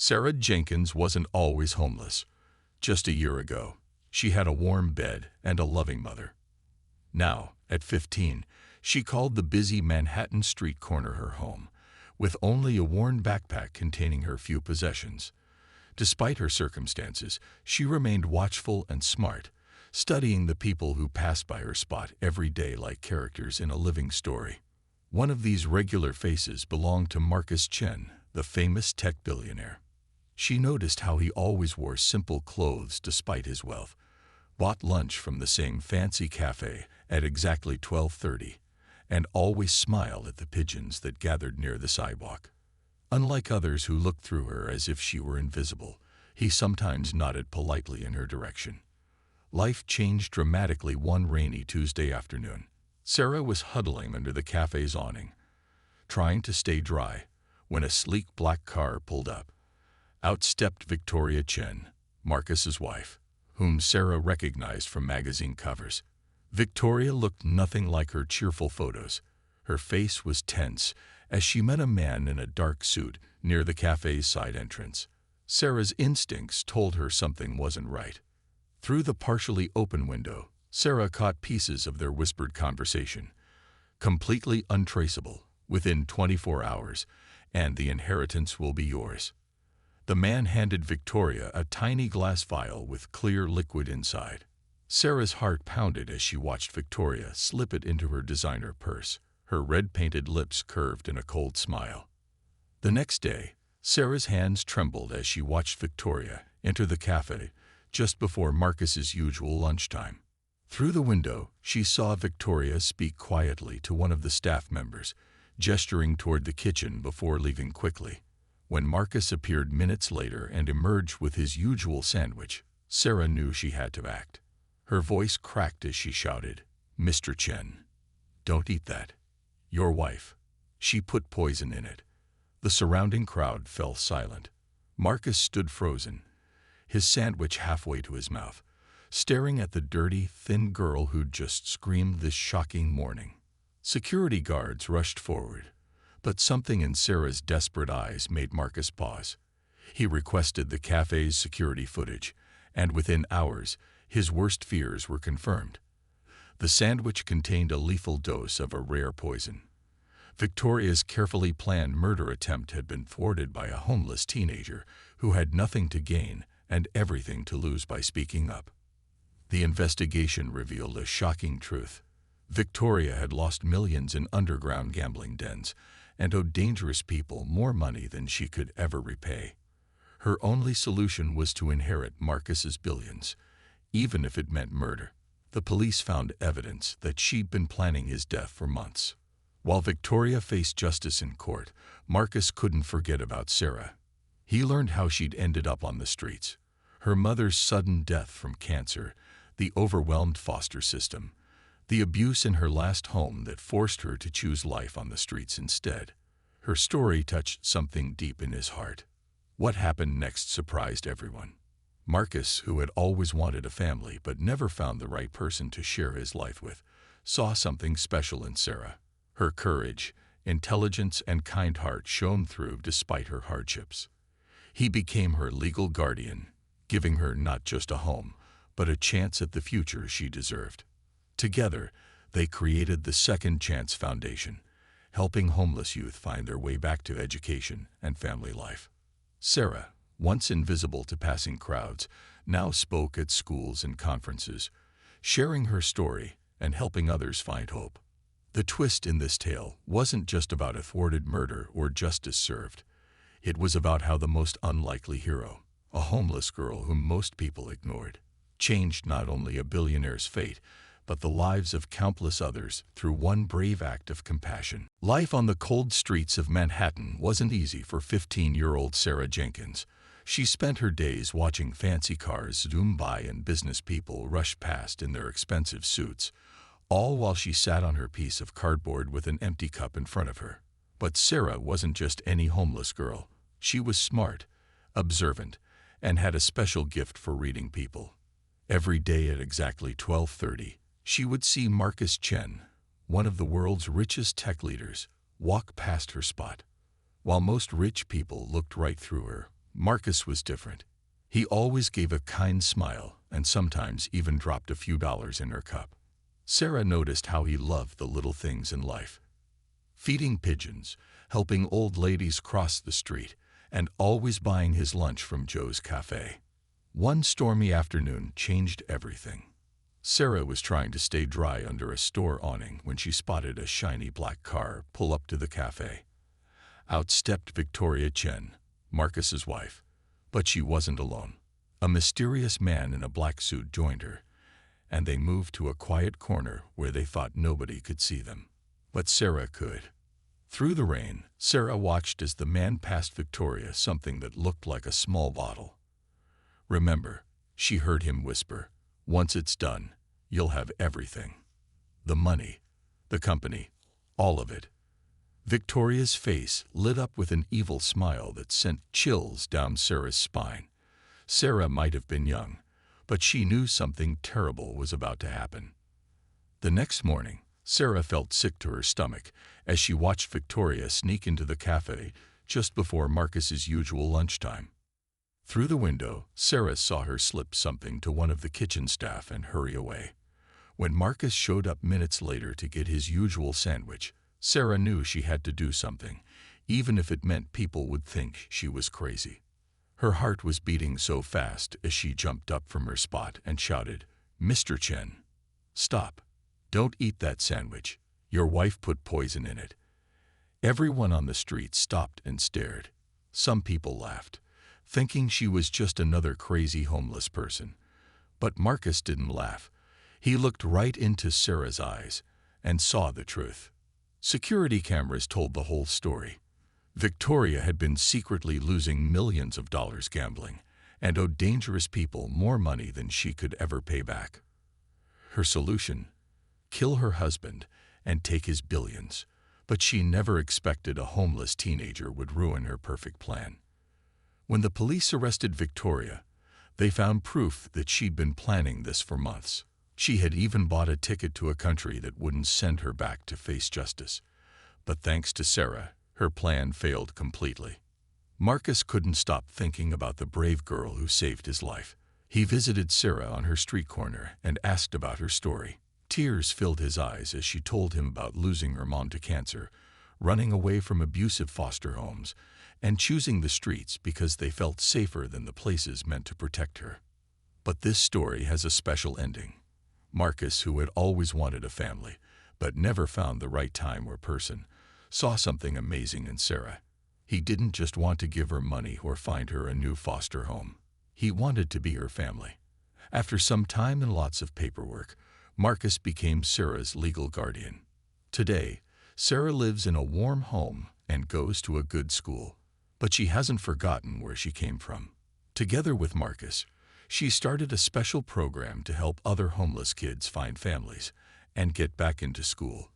Sarah Jenkins wasn't always homeless. Just a year ago, she had a warm bed and a loving mother. Now, at 15, she called the busy Manhattan street corner her home, with only a worn backpack containing her few possessions. Despite her circumstances, she remained watchful and smart, studying the people who passed by her spot every day like characters in a living story. One of these regular faces belonged to Marcus Chen, the famous tech billionaire. She noticed how he always wore simple clothes despite his wealth, bought lunch from the same fancy cafe at exactly 12:30, and always smiled at the pigeons that gathered near the sidewalk. Unlike others who looked through her as if she were invisible, he sometimes nodded politely in her direction. Life changed dramatically one rainy Tuesday afternoon. Sarah was huddling under the cafe's awning, trying to stay dry, when a sleek black car pulled up. Out stepped Victoria Chen, Marcus's wife, whom Sarah recognized from magazine covers. Victoria looked nothing like her cheerful photos. Her face was tense as she met a man in a dark suit near the cafe's side entrance. Sarah's instincts told her something wasn't right. Through the partially open window, Sarah caught pieces of their whispered conversation, completely untraceable, within 24 hours, and the inheritance will be yours. The man handed Victoria a tiny glass vial with clear liquid inside. Sarah's heart pounded as she watched Victoria slip it into her designer purse, her red-painted lips curved in a cold smile. The next day, Sarah's hands trembled as she watched Victoria enter the cafe just before Marcus's usual lunchtime. Through the window, she saw Victoria speak quietly to one of the staff members, gesturing toward the kitchen before leaving quickly. When Marcus appeared minutes later and emerged with his usual sandwich, Sarah knew she had to act. Her voice cracked as she shouted, "Mr. Chen, don't eat that. Your wife. She put poison in it." The surrounding crowd fell silent. Marcus stood frozen, his sandwich halfway to his mouth, staring at the dirty, thin girl who'd just screamed this shocking morning. Security guards rushed forward, but something in Sarah's desperate eyes made Marcus pause. He requested the cafe's security footage, and within hours, his worst fears were confirmed. The sandwich contained a lethal dose of a rare poison. Victoria's carefully planned murder attempt had been thwarted by a homeless teenager who had nothing to gain and everything to lose by speaking up. The investigation revealed a shocking truth. Victoria had lost millions in underground gambling dens and owed dangerous people more money than she could ever repay. Her only solution was to inherit Marcus's billions, even if it meant murder. The police found evidence that she'd been planning his death for months. While Victoria faced justice in court, Marcus couldn't forget about Sarah. He learned how she'd ended up on the streets. Her mother's sudden death from cancer, the overwhelmed foster system, the abuse in her last home that forced her to choose life on the streets instead. Her story touched something deep in his heart. What happened next surprised everyone. Marcus, who had always wanted a family but never found the right person to share his life with, saw something special in Sarah. Her courage, intelligence, and kind heart shone through despite her hardships. He became her legal guardian, giving her not just a home, but a chance at the future she deserved. Together, they created the Second Chance Foundation, helping homeless youth find their way back to education and family life. Sarah, once invisible to passing crowds, now spoke at schools and conferences, sharing her story and helping others find hope. The twist in this tale wasn't just about a thwarted murder or justice served. It was about how the most unlikely hero, a homeless girl whom most people ignored, changed not only a billionaire's fate, but the lives of countless others through one brave act of compassion. Life on the cold streets of Manhattan wasn't easy for 15-year-old Sarah Jenkins. She spent her days watching fancy cars zoom by and business people rush past in their expensive suits, all while she sat on her piece of cardboard with an empty cup in front of her. But Sarah wasn't just any homeless girl. She was smart, observant, and had a special gift for reading people. Every day at exactly 12:30, she would see Marcus Chen, one of the world's richest tech leaders, walk past her spot. While most rich people looked right through her, Marcus was different. He always gave a kind smile and sometimes even dropped a few dollars in her cup. Sarah noticed how he loved the little things in life. Feeding pigeons, helping old ladies cross the street, and always buying his lunch from Joe's cafe. One stormy afternoon changed everything. Sarah was trying to stay dry under a store awning when she spotted a shiny black car pull up to the cafe. Out stepped Victoria Chen, Marcus's wife. But she wasn't alone. A mysterious man in a black suit joined her, and they moved to a quiet corner where they thought nobody could see them. But Sarah could. Through the rain, Sarah watched as the man passed Victoria something that looked like a small bottle. "Remember," she heard him whisper, "once it's done, you'll have everything. The money, the company, all of it." Victoria's face lit up with an evil smile that sent chills down Sarah's spine. Sarah might have been young, but she knew something terrible was about to happen. The next morning, Sarah felt sick to her stomach as she watched Victoria sneak into the cafe just before Marcus's usual lunchtime. Through the window, Sarah saw her slip something to one of the kitchen staff and hurry away. When Marcus showed up minutes later to get his usual sandwich, Sarah knew she had to do something, even if it meant people would think she was crazy. Her heart was beating so fast as she jumped up from her spot and shouted, "Mr. Chen, stop. Don't eat that sandwich. Your wife put poison in it." Everyone on the street stopped and stared. Some people laughed, thinking she was just another crazy homeless person. But Marcus didn't laugh. He looked right into Sarah's eyes and saw the truth. Security cameras told the whole story. Victoria had been secretly losing millions of dollars gambling and owed dangerous people more money than she could ever pay back. Her solution? Kill her husband and take his billions. But she never expected a homeless teenager would ruin her perfect plan. When the police arrested Victoria, they found proof that she'd been planning this for months. She had even bought a ticket to a country that wouldn't send her back to face justice. But thanks to Sarah, her plan failed completely. Marcus couldn't stop thinking about the brave girl who saved his life. He visited Sarah on her street corner and asked about her story. Tears filled his eyes as she told him about losing her mom to cancer, running away from abusive foster homes, and choosing the streets because they felt safer than the places meant to protect her. But this story has a special ending. Marcus, who had always wanted a family, but never found the right time or person, saw something amazing in Sarah. He didn't just want to give her money or find her a new foster home. He wanted to be her family. After some time and lots of paperwork, Marcus became Sarah's legal guardian. Today, Sarah lives in a warm home and goes to a good school, but she hasn't forgotten where she came from. Together with Marcus, she started a special program to help other homeless kids find families and get back into school.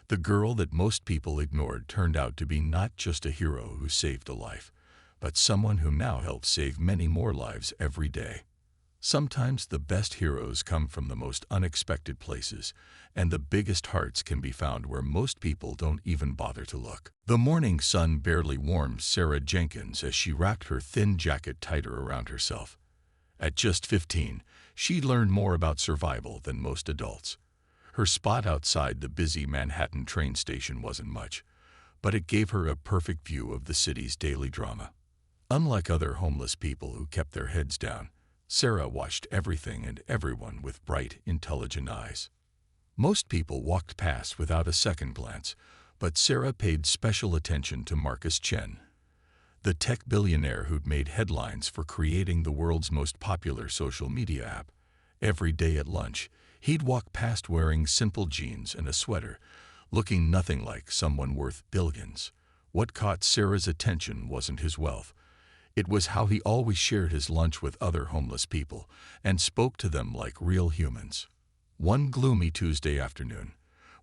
The girl that most people ignored turned out to be not just a hero who saved a life, but someone who now helps save many more lives every day. Sometimes the best heroes come from the most unexpected places, and the biggest hearts can be found where most people don't even bother to look. The morning sun barely warmed Sarah Jenkins as she wrapped her thin jacket tighter around herself. At just 15, she learned more about survival than most adults. Her spot outside the busy Manhattan train station wasn't much, but it gave her a perfect view of the city's daily drama. Unlike other homeless people who kept their heads down, Sarah watched everything and everyone with bright, intelligent eyes. Most people walked past without a second glance, but Sarah paid special attention to Marcus Chen, the tech billionaire who'd made headlines for creating the world's most popular social media app. Every day at lunch, he'd walk past wearing simple jeans and a sweater, looking nothing like someone worth billions. What caught Sarah's attention wasn't his wealth. It was how he always shared his lunch with other homeless people and spoke to them like real humans. One gloomy Tuesday afternoon,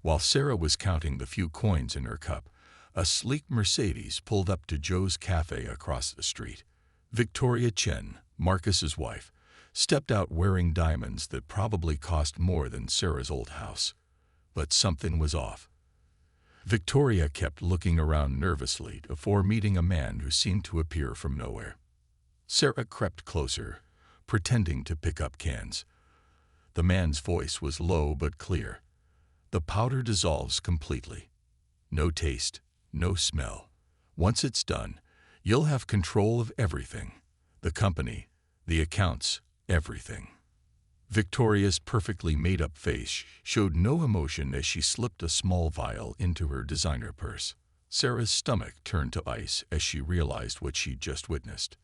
while Sarah was counting the few coins in her cup, a sleek Mercedes pulled up to Joe's cafe across the street. Victoria Chen, Marcus's wife, stepped out wearing diamonds that probably cost more than Sarah's old house. But something was off. Victoria kept looking around nervously before meeting a man who seemed to appear from nowhere. Sarah crept closer, pretending to pick up cans. The man's voice was low but clear. The powder dissolves completely. No taste, no smell. Once it's done, you'll have control of everything. The company, the accounts, everything. Victoria's perfectly made-up face showed no emotion as she slipped a small vial into her designer purse. Sarah's stomach turned to ice as she realized what she'd just witnessed.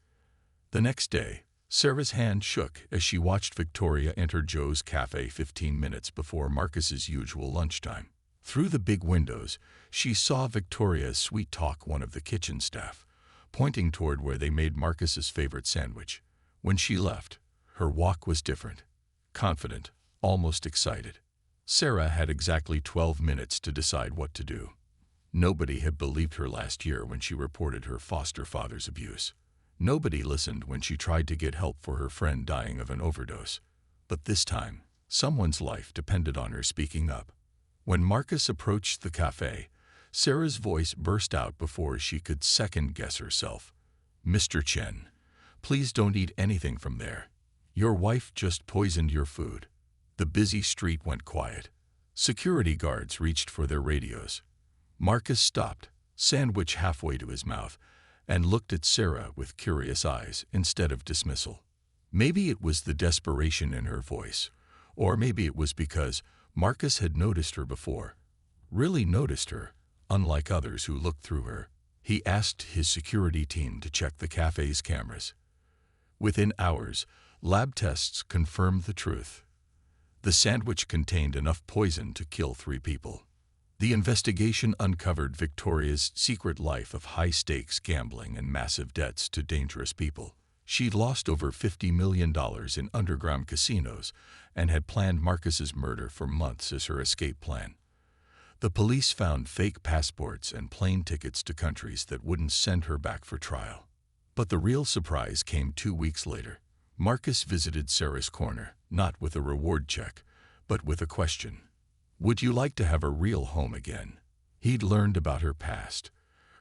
The next day, Sarah's hand shook as she watched Victoria enter Joe's cafe 15 minutes before Marcus's usual lunchtime. Through the big windows, she saw Victoria sweet-talk one of the kitchen staff, pointing toward where they made Marcus's favorite sandwich. When she left, her walk was different. Confident, almost excited. Sarah had exactly 12 minutes to decide what to do. Nobody had believed her last year when she reported her foster father's abuse. Nobody listened when she tried to get help for her friend dying of an overdose. But this time, someone's life depended on her speaking up. When Marcus approached the cafe, Sarah's voice burst out before she could second-guess herself. "Mr. Chen, please don't eat anything from there. Your wife just poisoned your food." The busy street went quiet. Security guards reached for their radios. Marcus stopped, sandwich halfway to his mouth, and looked at Sarah with curious eyes instead of dismissal. Maybe it was the desperation in her voice, or maybe it was because Marcus had noticed her before. Really noticed her, unlike others who looked through her. He asked his security team to check the cafe's cameras. Within hours, lab tests confirmed the truth. The sandwich contained enough poison to kill 3 people. The investigation uncovered Victoria's secret life of high-stakes gambling and massive debts to dangerous people. She'd lost over $50 million in underground casinos and had planned Marcus's murder for months as her escape plan. The police found fake passports and plane tickets to countries that wouldn't send her back for trial. But the real surprise came 2 weeks later. Marcus visited Sarah's corner, not with a reward check, but with a question. Would you like to have a real home again? He'd learned about her past,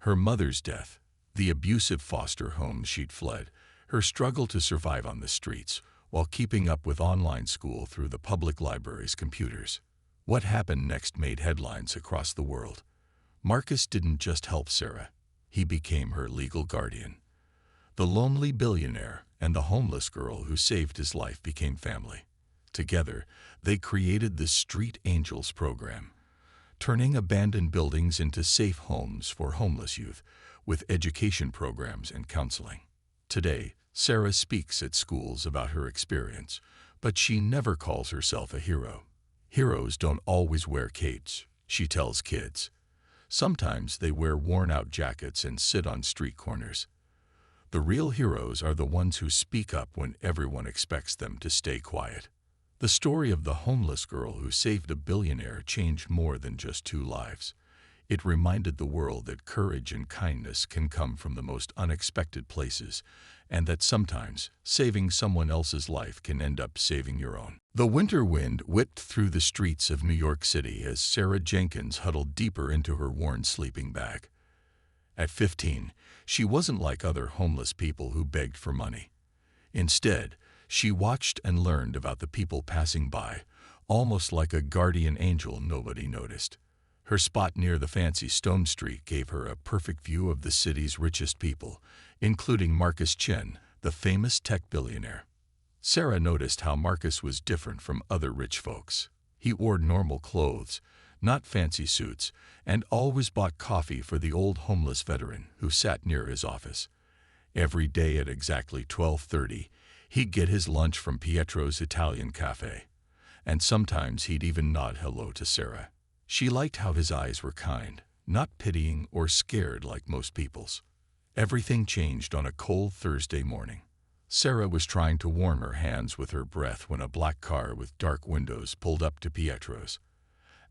her mother's death, the abusive foster homes she'd fled, her struggle to survive on the streets while keeping up with online school through the public library's computers. What happened next made headlines across the world. Marcus didn't just help Sarah, he became her legal guardian. The lonely billionaire and the homeless girl who saved his life became family. Together, they created the Street Angels program, turning abandoned buildings into safe homes for homeless youth, with education programs and counseling. Today, Sarah speaks at schools about her experience, but she never calls herself a hero. Heroes don't always wear capes, she tells kids. Sometimes they wear worn-out jackets and sit on street corners. The real heroes are the ones who speak up when everyone expects them to stay quiet. The story of the homeless girl who saved a billionaire changed more than just 2 lives. It reminded the world that courage and kindness can come from the most unexpected places, and that sometimes saving someone else's life can end up saving your own. The winter wind whipped through the streets of New York City as Sarah Jenkins huddled deeper into her worn sleeping bag. At 15, she wasn't like other homeless people who begged for money. Instead, she watched and learned about the people passing by, almost like a guardian angel nobody noticed. Her spot near the fancy Stone Street gave her a perfect view of the city's richest people, including Marcus Chen, the famous tech billionaire. Sarah noticed how Marcus was different from other rich folks. He wore normal clothes, not fancy suits, and always bought coffee for the old homeless veteran who sat near his office. Every day at exactly 12:30, he'd get his lunch from Pietro's Italian cafe, and sometimes he'd even nod hello to Sarah. She liked how his eyes were kind, not pitying or scared like most people's. Everything changed on a cold Thursday morning. Sarah was trying to warm her hands with her breath when a black car with dark windows pulled up to Pietro's.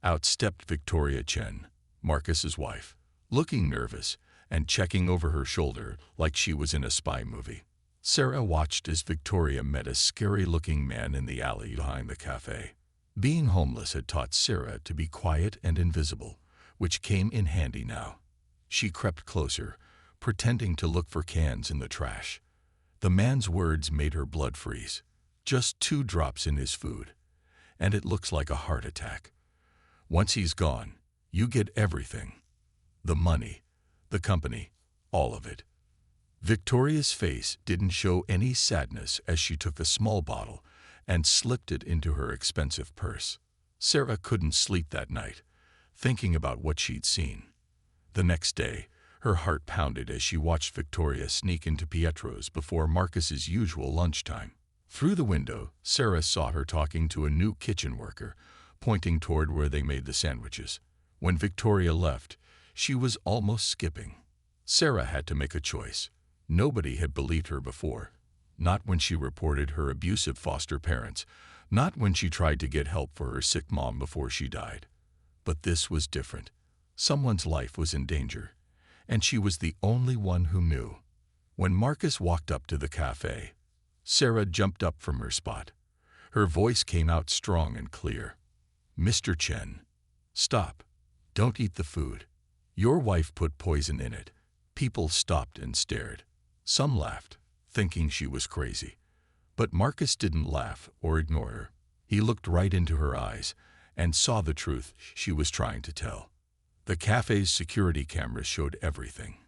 Out stepped Victoria Chen, Marcus's wife, looking nervous and checking over her shoulder like she was in a spy movie. Sarah watched as Victoria met a scary-looking man in the alley behind the cafe. Being homeless had taught Sarah to be quiet and invisible, which came in handy now. She crept closer, pretending to look for cans in the trash. The man's words made her blood freeze. Just 2 drops in his food, and it looks like a heart attack. Once he's gone, you get everything. The money, the company, all of it. Victoria's face didn't show any sadness as she took the small bottle and slipped it into her expensive purse. Sarah couldn't sleep that night, thinking about what she'd seen. The next day, her heart pounded as she watched Victoria sneak into Pietro's before Marcus's usual lunchtime. Through the window, Sarah saw her talking to a new kitchen worker, pointing toward where they made the sandwiches. When Victoria left, she was almost skipping. Sarah had to make a choice. Nobody had believed her before. Not when she reported her abusive foster parents, not when she tried to get help for her sick mom before she died. But this was different. Someone's life was in danger, and she was the only one who knew. When Marcus walked up to the cafe, Sarah jumped up from her spot. Her voice came out strong and clear. "Mr. Chen, stop. Don't eat the food. Your wife put poison in it." People stopped and stared. Some laughed, thinking she was crazy. But Marcus didn't laugh or ignore her. He looked right into her eyes and saw the truth she was trying to tell. The cafe's security cameras showed everything.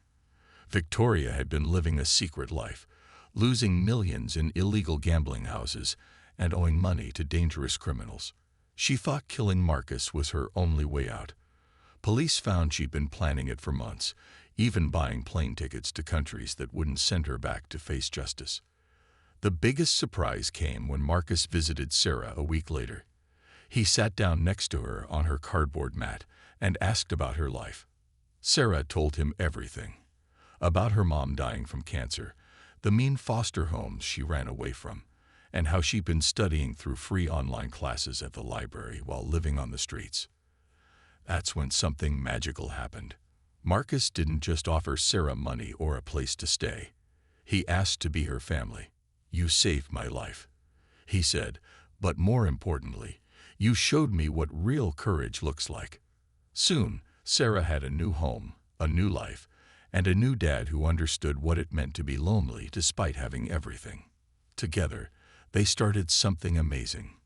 Victoria had been living a secret life, losing millions in illegal gambling houses and owing money to dangerous criminals. She thought killing Marcus was her only way out. Police found she'd been planning it for months, even buying plane tickets to countries that wouldn't send her back to face justice. The biggest surprise came when Marcus visited Sarah a week later. He sat down next to her on her cardboard mat and asked about her life. Sarah told him everything. About her mom dying from cancer, the mean foster homes she ran away from, and how she'd been studying through free online classes at the library while living on the streets. That's when something magical happened. Marcus didn't just offer Sarah money or a place to stay. He asked to be her family. "You saved my life," he said, "but more importantly, you showed me what real courage looks like." Soon, Sarah had a new home, a new life, and a new dad who understood what it meant to be lonely despite having everything. Together, they started something amazing.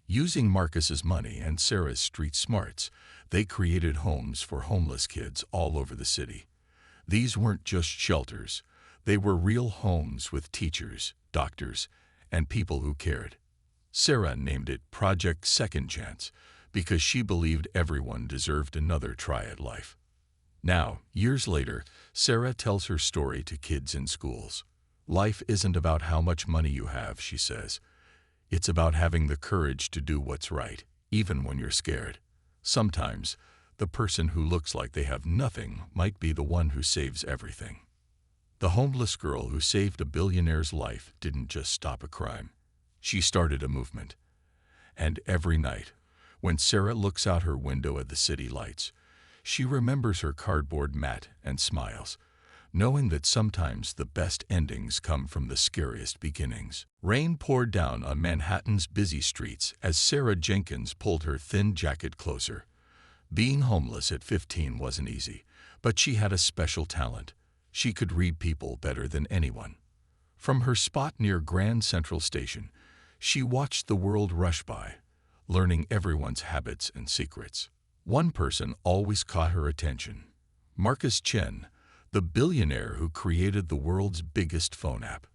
Using Marcus's money and Sarah's street smarts, they created homes for homeless kids all over the city. These weren't just shelters. They were real homes with teachers, doctors, and people who cared. Sarah named it Project Second Chance because she believed everyone deserved another try at life. Now, years later, Sarah tells her story to kids in schools. "Life isn't about how much money you have," she says. "It's about having the courage to do what's right, even when you're scared." Sometimes, the person who looks like they have nothing might be the one who saves everything. The homeless girl who saved a billionaire's life didn't just stop a crime. She started a movement. And every night, when Sarah looks out her window at the city lights, she remembers her cardboard mat and smiles, knowing that sometimes the best endings come from the scariest beginnings. Rain poured down on Manhattan's busy streets as Sarah Jenkins pulled her thin jacket closer. Being homeless at 15 wasn't easy, but she had a special talent. She could read people better than anyone. From her spot near Grand Central Station, she watched the world rush by, learning everyone's habits and secrets. One person always caught her attention: Marcus Chen, the billionaire who created the world's biggest phone app.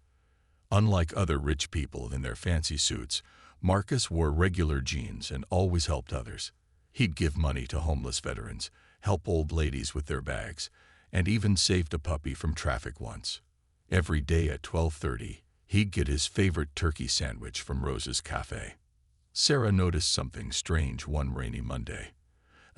Unlike other rich people in their fancy suits, Marcus wore regular jeans and always helped others. He'd give money to homeless veterans, help old ladies with their bags, and even saved a puppy from traffic once. Every day at 12:30, he'd get his favorite turkey sandwich from Rose's Cafe. Sarah noticed something strange one rainy Monday.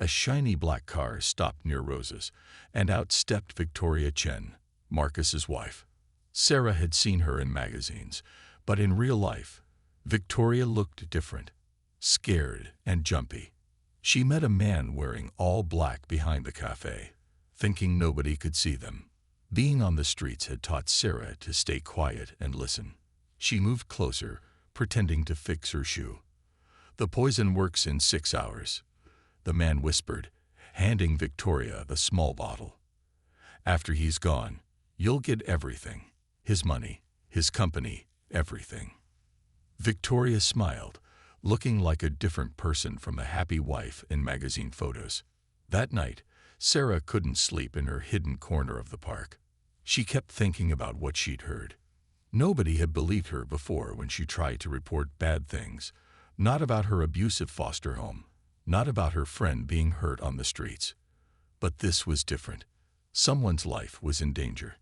A shiny black car stopped near Rose's, and out stepped Victoria Chen, Marcus's wife. Sarah had seen her in magazines, but in real life, Victoria looked different, scared and jumpy. She met a man wearing all black behind the cafe, thinking nobody could see them. Being on the streets had taught Sarah to stay quiet and listen. She moved closer, pretending to fix her shoe. "The poison works in 6 hours," the man whispered, handing Victoria the small bottle. "After he's gone, you'll get everything: his money, his company, everything. Victoria smiled, looking like a different person from a happy wife in magazine photos. That night, Sarah couldn't sleep in her hidden corner of the park. She kept thinking about what she'd heard. Nobody had believed her before when she tried to report bad things, not about her abusive foster home, not about her friend being hurt on the streets. But this was different. Someone's life was in danger.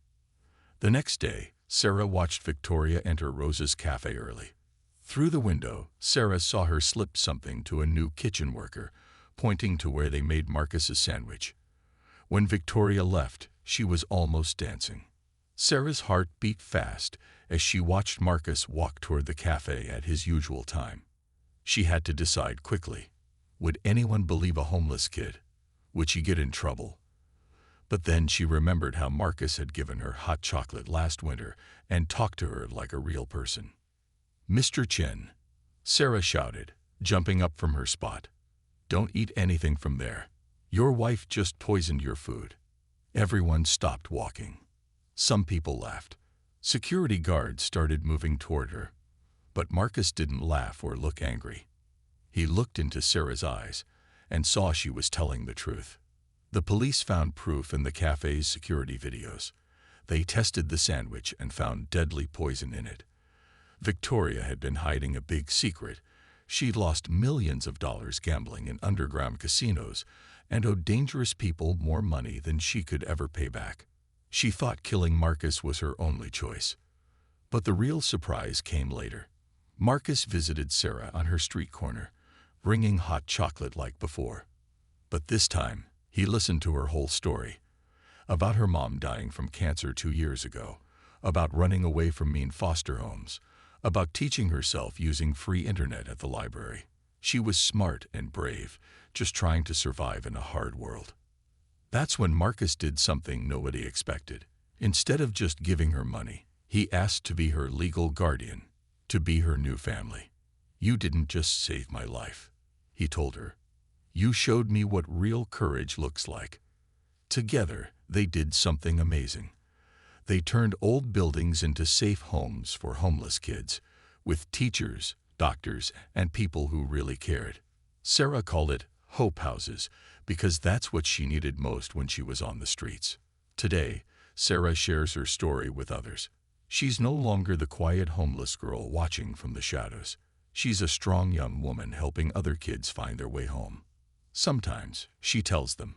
The next day, Sarah watched Victoria enter Rosa's cafe early. Through the window, Sarah saw her slip something to a new kitchen worker, pointing to where they made Marcus's sandwich. When Victoria left, she was almost dancing. Sarah's heart beat fast as she watched Marcus walk toward the cafe at his usual time. She had to decide quickly. Would anyone believe a homeless kid? Would she get in trouble? But then she remembered how Marcus had given her hot chocolate last winter and talked to her like a real person. "Mr. Chen," Sarah shouted, jumping up from her spot. "Don't eat anything from there. Your wife just poisoned your food." Everyone stopped walking. Some people laughed. Security guards started moving toward her. But Marcus didn't laugh or look angry. He looked into Sarah's eyes and saw she was telling the truth. The police found proof in the cafe's security videos. They tested the sandwich and found deadly poison in it. Victoria had been hiding a big secret. She'd lost millions of dollars gambling in underground casinos and owed dangerous people more money than she could ever pay back. She thought killing Marcus was her only choice. But the real surprise came later. Marcus visited Sarah on her street corner, bringing hot chocolate like before. But this time, he listened to her whole story. About her mom dying from cancer 2 years ago, about running away from mean foster homes, about teaching herself using free internet at the library. She was smart and brave, just trying to survive in a hard world. That's when Marcus did something nobody expected. Instead of just giving her money, he asked to be her legal guardian, to be her new family. "You didn't just save my life," he told her. "You showed me what real courage looks like." Together, they did something amazing. They turned old buildings into safe homes for homeless kids, with teachers, doctors, and people who really cared. Sarah called it hope houses because that's what she needed most when she was on the streets. Today, Sarah shares her story with others. She's no longer the quiet homeless girl watching from the shadows. She's a strong young woman helping other kids find their way home. Sometimes, she tells them,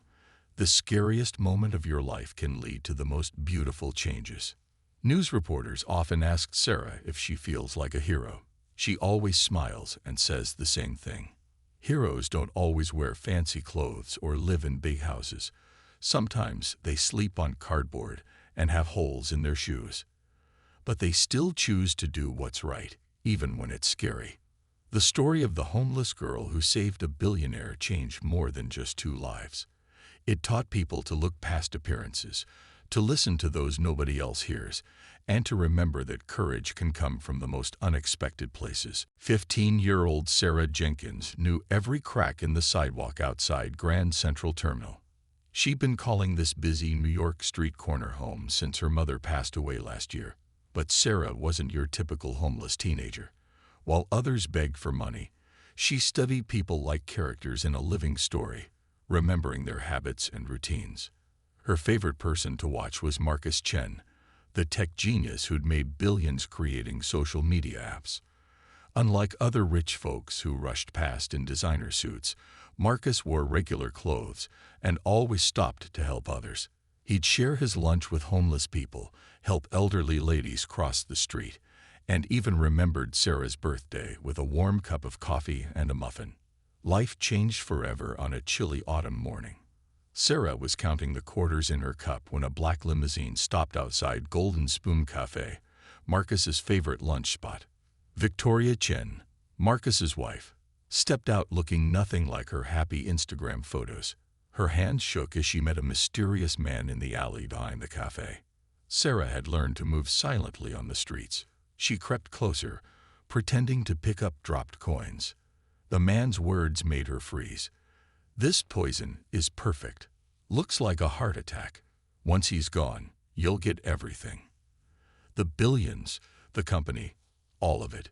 the scariest moment of your life can lead to the most beautiful changes. News reporters often ask Sarah if she feels like a hero. She always smiles and says the same thing. Heroes don't always wear fancy clothes or live in big houses. Sometimes they sleep on cardboard and have holes in their shoes. But they still choose to do what's right, even when it's scary. The story of the homeless girl who saved a billionaire changed more than just 2 lives. It taught people to look past appearances, to listen to those nobody else hears, and to remember that courage can come from the most unexpected places. 15-year-old Sarah Jenkins knew every crack in the sidewalk outside Grand Central Terminal. She'd been calling this busy New York street corner home since her mother passed away last year. But Sarah wasn't your typical homeless teenager. While others begged for money, she studied people like characters in a living story, remembering their habits and routines. Her favorite person to watch was Marcus Chen, the tech genius who'd made billions creating social media apps. Unlike other rich folks who rushed past in designer suits, Marcus wore regular clothes and always stopped to help others. He'd share his lunch with homeless people, help elderly ladies cross the street, and even remembered Sarah's birthday with a warm cup of coffee and a muffin. Life changed forever on a chilly autumn morning. Sarah was counting the quarters in her cup when a black limousine stopped outside Golden Spoon Cafe, Marcus's favorite lunch spot. Victoria Chen, Marcus's wife, stepped out looking nothing like her happy Instagram photos. Her hands shook as she met a mysterious man in the alley behind the cafe. Sarah had learned to move silently on the streets. She crept closer, pretending to pick up dropped coins. The man's words made her freeze. "This poison is perfect. Looks like a heart attack. Once he's gone, you'll get everything." The billions, the company, all of it.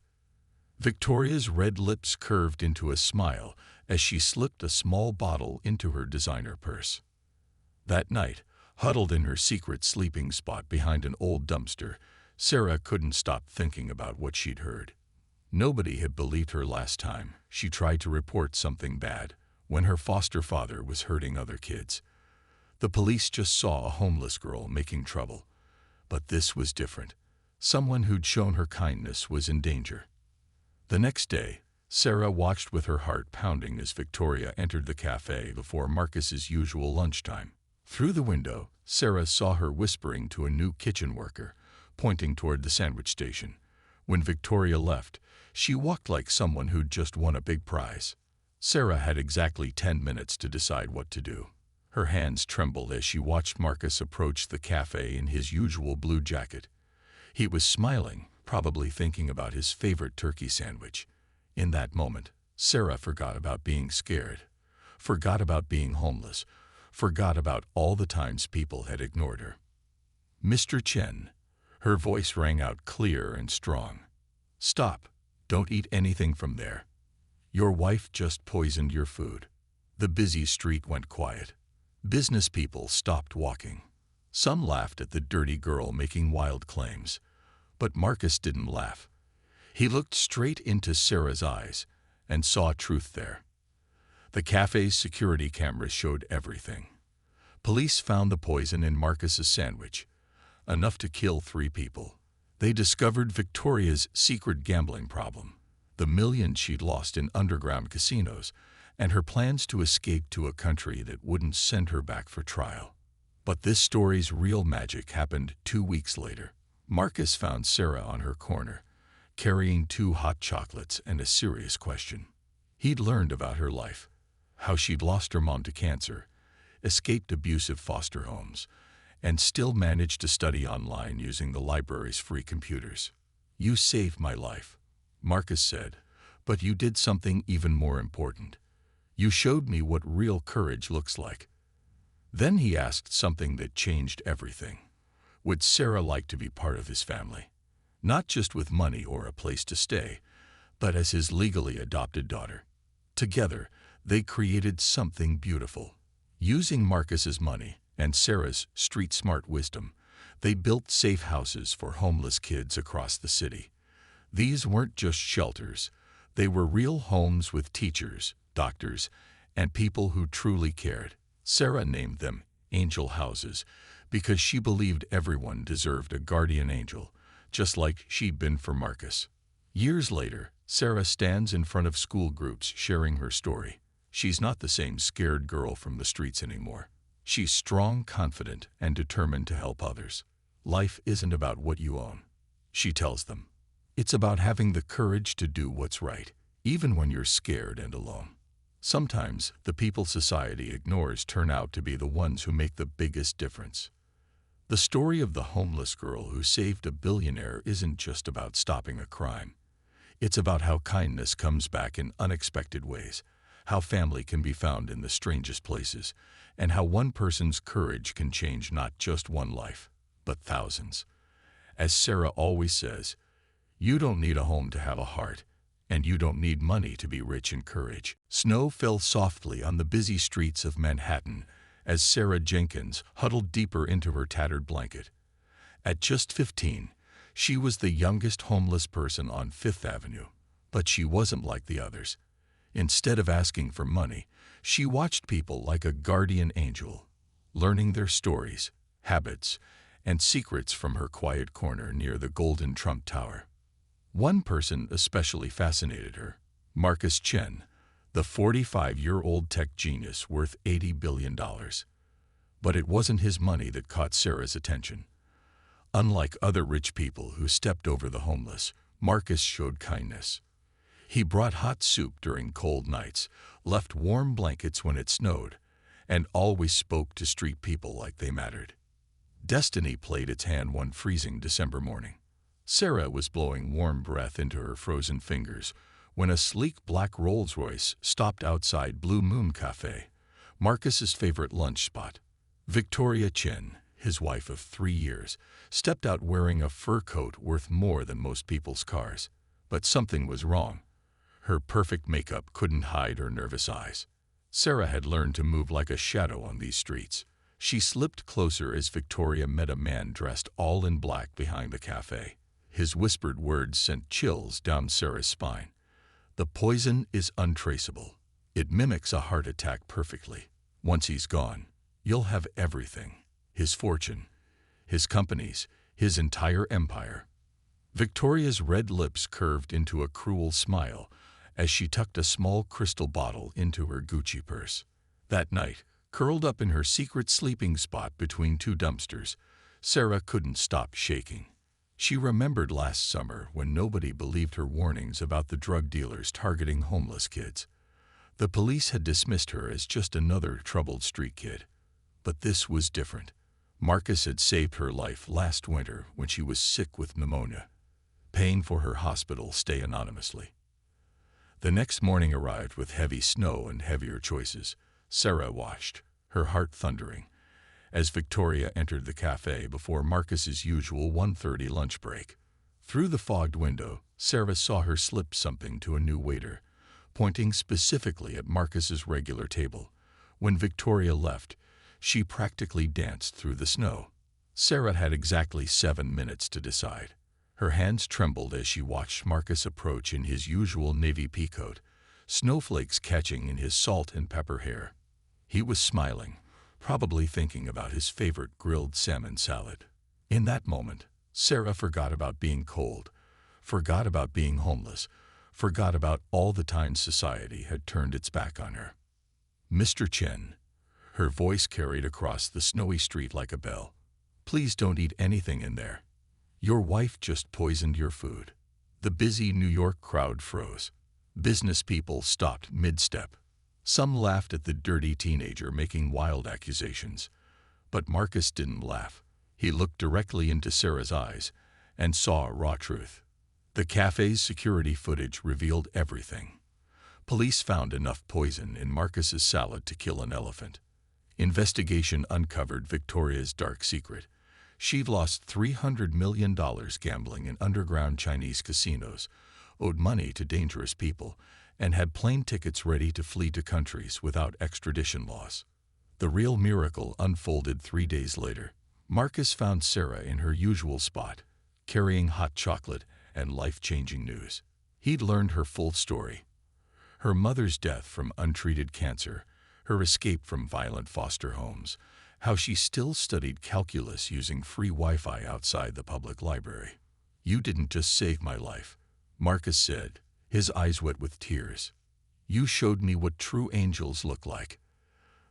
Victoria's red lips curved into a smile as she slipped a small bottle into her designer purse. That night, huddled in her secret sleeping spot behind an old dumpster, Sarah couldn't stop thinking about what she'd heard. Nobody had believed her last time she tried to report something bad when her foster father was hurting other kids. The police just saw a homeless girl making trouble. But this was different. Someone who'd shown her kindness was in danger. The next day, Sarah watched with her heart pounding as Victoria entered the cafe before Marcus's usual lunchtime. Through the window, Sarah saw her whispering to a new kitchen worker, pointing toward the sandwich station. When Victoria left, she walked like someone who'd just won a big prize. Sarah had exactly 10 minutes to decide what to do. Her hands trembled as she watched Marcus approach the cafe in his usual blue jacket. He was smiling, probably thinking about his favorite turkey sandwich. In that moment, Sarah forgot about being scared, forgot about being homeless, forgot about all the times people had ignored her. "Mr. Chen," her voice rang out clear and strong. "Stop. Don't eat anything from there. Your wife just poisoned your food." The busy street went quiet. Business people stopped walking. Some laughed at the dirty girl making wild claims. But Marcus didn't laugh. He looked straight into Sarah's eyes and saw truth there. The cafe's security cameras showed everything. Police found the poison in Marcus's sandwich, enough to kill 3 people. They discovered Victoria's secret gambling problem, the millions she'd lost in underground casinos, and her plans to escape to a country that wouldn't send her back for trial. But this story's real magic happened 2 weeks later. Marcus found Sarah on her corner, carrying 2 hot chocolates and a serious question. He'd learned about her life, how she'd lost her mom to cancer, escaped abusive foster homes, and still managed to study online using the library's free computers. "You saved my life," Marcus said, "but you did something even more important. You showed me what real courage looks like." Then he asked something that changed everything. Would Sarah like to be part of his family? Not just with money or a place to stay, but as his legally adopted daughter. Together, they created something beautiful. Using Marcus's money and Sarah's street-smart wisdom, they built safe houses for homeless kids across the city. These weren't just shelters. They were real homes with teachers, doctors, and people who truly cared. Sarah named them angel houses because she believed everyone deserved a guardian angel, just like she'd been for Marcus. Years later, Sarah stands in front of school groups sharing her story. She's not the same scared girl from the streets anymore. She's strong, confident, and determined to help others. "Life isn't about what you own," she tells them. "It's about having the courage to do what's right, even when you're scared and alone." Sometimes the people society ignores turn out to be the ones who make the biggest difference. The story of the homeless girl who saved a billionaire isn't just about stopping a crime. It's about how kindness comes back in unexpected ways, how family can be found in the strangest places, and how one person's courage can change not just one life, but thousands. As Sarah always says, you don't need a home to have a heart, and you don't need money to be rich in courage. Snow fell softly on the busy streets of Manhattan as Sarah Jenkins huddled deeper into her tattered blanket. At just 15, she was the youngest homeless person on Fifth Avenue, but she wasn't like the others. Instead of asking for money, she watched people like a guardian angel, learning their stories, habits, and secrets from her quiet corner near the Golden Trump Tower. One person especially fascinated her, Marcus Chen, the 45-year-old tech genius worth $80 billion. But it wasn't his money that caught Sarah's attention. Unlike other rich people who stepped over the homeless, Marcus showed kindness. He brought hot soup during cold nights, left warm blankets when it snowed, and always spoke to street people like they mattered. Destiny played its hand one freezing December morning. Sarah was blowing warm breath into her frozen fingers when a sleek black Rolls-Royce stopped outside Blue Moon Cafe, Marcus's favorite lunch spot. Victoria Chen, his wife of 3 years, stepped out wearing a fur coat worth more than most people's cars. But something was wrong. Her perfect makeup couldn't hide her nervous eyes. Sarah had learned to move like a shadow on these streets. She slipped closer as Victoria met a man dressed all in black behind the cafe. His whispered words sent chills down Sarah's spine. "The poison is untraceable. It mimics a heart attack perfectly. Once he's gone, you'll have everything. His fortune, his companies, his entire empire." Victoria's red lips curved into a cruel smile as she tucked a small crystal bottle into her Gucci purse. That night, curled up in her secret sleeping spot between two dumpsters, Sarah couldn't stop shaking. She remembered last summer when nobody believed her warnings about the drug dealers targeting homeless kids. The police had dismissed her as just another troubled street kid. But this was different. Marcus had saved her life last winter when she was sick with pneumonia, paying for her hospital stay anonymously. The next morning arrived with heavy snow and heavier choices. Sarah watched, her heart thundering, as Victoria entered the cafe before Marcus's usual 1:30 lunch break. Through the fogged window, Sarah saw her slip something to a new waiter, pointing specifically at Marcus's regular table. When Victoria left, she practically danced through the snow. Sarah had exactly 7 minutes to decide. Her hands trembled as she watched Marcus approach in his usual navy peacoat, snowflakes catching in his salt and pepper hair. He was smiling, probably thinking about his favorite grilled salmon salad. In that moment, Sarah forgot about being cold, forgot about being homeless, forgot about all the times society had turned its back on her. "Mr. Chen," her voice carried across the snowy street like a bell, "please don't eat anything in there. Your wife just poisoned your food." The busy New York crowd froze. Business people stopped mid-step. Some laughed at the dirty teenager making wild accusations. But Marcus didn't laugh. He looked directly into Sarah's eyes and saw raw truth. The cafe's security footage revealed everything. Police found enough poison in Marcus's salad to kill an elephant. Investigation uncovered Victoria's dark secret. She'd lost $300 million gambling in underground Chinese casinos, owed money to dangerous people, and had plane tickets ready to flee to countries without extradition laws. The real miracle unfolded 3 days later. Marcus found Sarah in her usual spot, carrying hot chocolate and life-changing news. He'd learned her full story. Her mother's death from untreated cancer, her escape from violent foster homes, how she still studied calculus using free Wi-Fi outside the public library. "You didn't just save my life," Marcus said, his eyes wet with tears. "You showed me what true angels look like."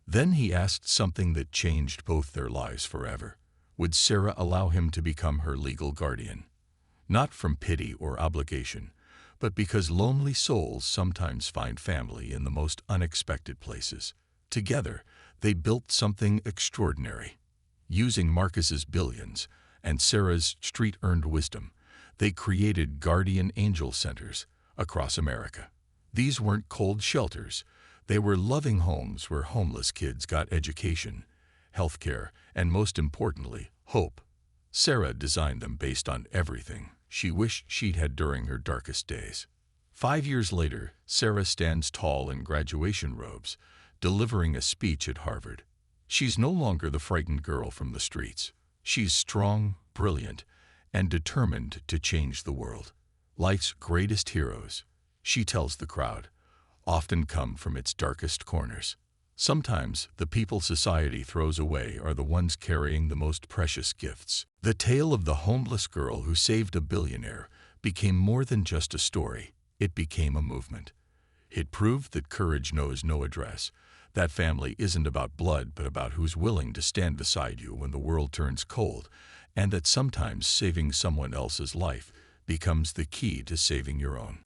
Then he asked something that changed both their lives forever. Would Sarah allow him to become her legal guardian? Not from pity or obligation, but because lonely souls sometimes find family in the most unexpected places. Together, they built something extraordinary. Using Marcus's billions and Sarah's street-earned wisdom, they created guardian angel centers across America. These weren't cold shelters. They were loving homes where homeless kids got education, health care, and most importantly, hope. Sarah designed them based on everything she wished she'd had during her darkest days. 5 years later, Sarah stands tall in graduation robes, delivering a speech at Harvard. She's no longer the frightened girl from the streets. She's strong, brilliant, and determined to change the world. Life's greatest heroes, she tells the crowd, often come from its darkest corners. Sometimes the people society throws away are the ones carrying the most precious gifts. The tale of the homeless girl who saved a billionaire became more than just a story. It became a movement. It proved that courage knows no address. That family isn't about blood, but about who's willing to stand beside you when the world turns cold, and that sometimes saving someone else's life becomes the key to saving your own.